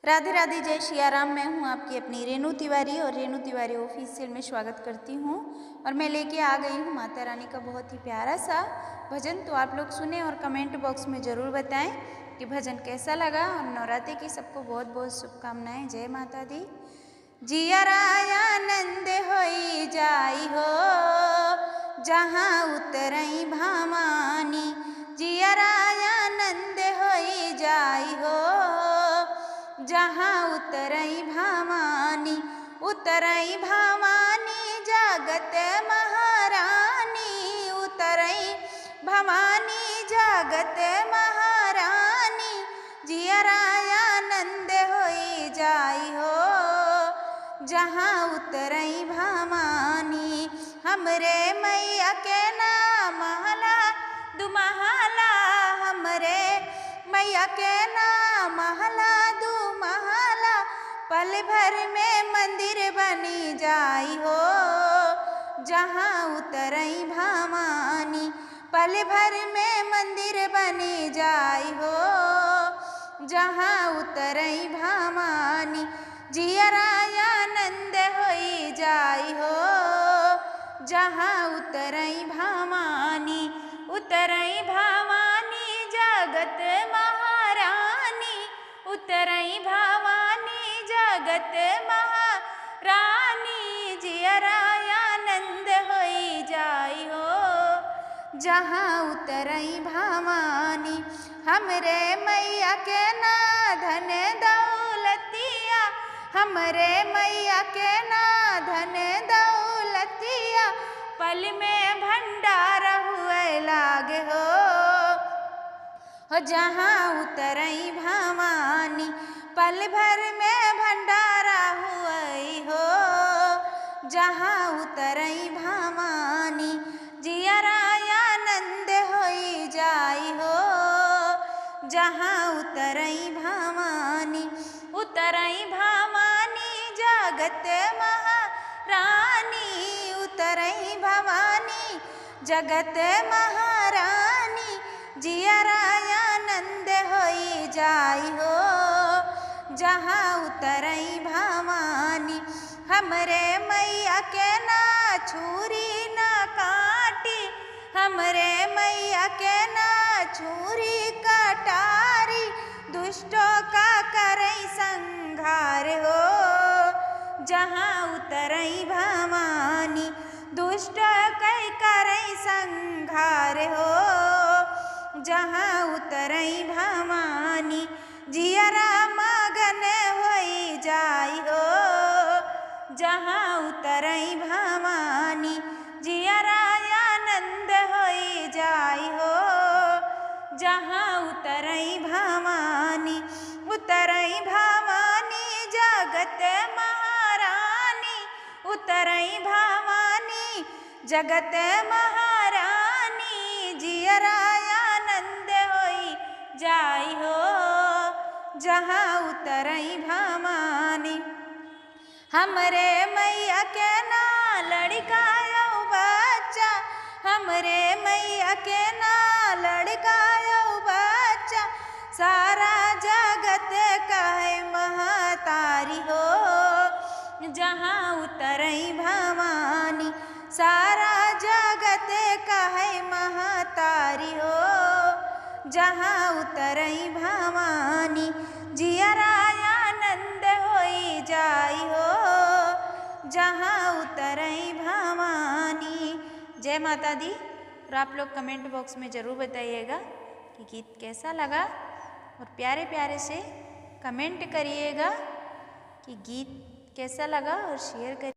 राधे राधे, जय सियाराम। मैं हूँ आपकी अपनी रेणु तिवारी और रेणु तिवारी ऑफिशियल में स्वागत करती हूँ। और मैं लेके आ गई हूँ माता रानी का बहुत ही प्यारा सा भजन। तो आप लोग सुने और कमेंट बॉक्स में ज़रूर बताएं कि भजन कैसा लगा। और नवरात्रि की सबको बहुत बहुत शुभकामनाएं। जय माता दी। जियराया आनंद होई जाई हो जहाँ उतरई भामानी, जियराया आनंद होई जाई हो जहाँ उतरई भामानी। उतरई भामानी जागत महारानी, उतरई भवानी जागत महारानी। जियराया आनंद होई जाई हो जहाँ उतरई भामानी। हमरे मैया के नाम महला दुमहला, हमरे मैया के नाम महला दुमहला। पल भर में मंदिर बनी जाई हो जहाँ उतरई भामानी। पल भर में मंदिर बनी जाई हो जहाँ उतरई भामानी। जियराया आनंद होई जाई हो जहाँ उतरई भामानी। उतरई भामानी जगत महारानी, उतरई भामानी जगत महारानी। जियराया आनंद होई जाई हो जहाँ उतरई भामानी। हमरे मैया के ना धन दौलतिया, हमरे मैया के ना धन दौलतिया। पल में भंडार हुए लागे हो जहाँ उतरई भामानी। पल भर में भंडारा हुई हो जहाँ उतरई भामानी। जियराया आनंद होई जाई हो जहाँ उतरई भामानी। उतरई भामानी जगत महारानी, उतरई भवानी जगत महारानी। जियराया आनंद होई जाई हो जहाँ उतरई भामानी। हमरे मैया के ना छुरी ना काटी, हमरे मैया के ना छुरी कटारी। दुष्टों का करई संहार हो जहाँ उतरई भामानी। दुष्ट कई करई संहार हो जहाँ उतरई भामानी। जियरा मगन होई जाई हो जहाँ उतरई भामानी। जियराया आनंद होई जाई हो जहाँ उतरई भामानी। उतरई भामानी जगत महारानी, उतरई भामानी जगत महारानी। जियराया आनंद होई जाई हो जहाँ उतरई भामानी। हमरे मैया के ना लड़का यो बच्चा, हमरे मैया के ना लड़का यो बच्चा। सारा जगत कहे महतारी हो जहाँ उतरई भामानी। सारा जगत कहे महतारी हो जहाँ उतरई भामानी। जियराया आनंद होई जाई हो जहाँ उतरई भामानी। जय माता दी। और आप लोग कमेंट बॉक्स में ज़रूर बताइएगा कि गीत कैसा लगा और प्यारे प्यारे से कमेंट करिएगा कि गीत कैसा लगा और शेयर करिए।